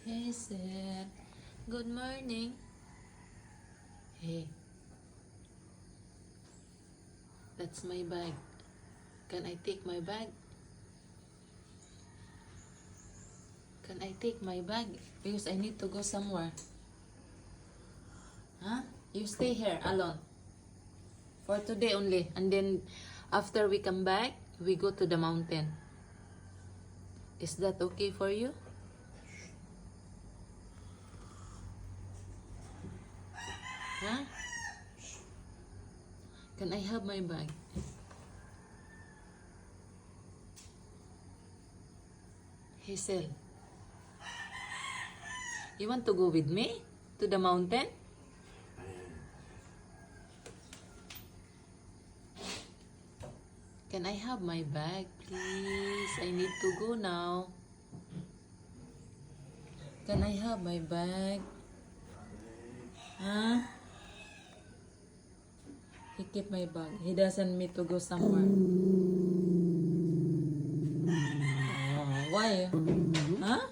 Hey, sir. Good morning. Hey. That's my bag. Can I take my bag? Can I take my bag? Because I need to go somewhere. Huh? You stay here alone. For today only. And then after we come back, we go to the mountain. Is that okay for you? Huh? Can I have my bag? Hazel, you want to go with me to the mountain? Can I have my bag, please? I need to go now. Can I have my bag? Huh? He keep my bag. He doesn't need to go somewhere. Oh, why? Huh?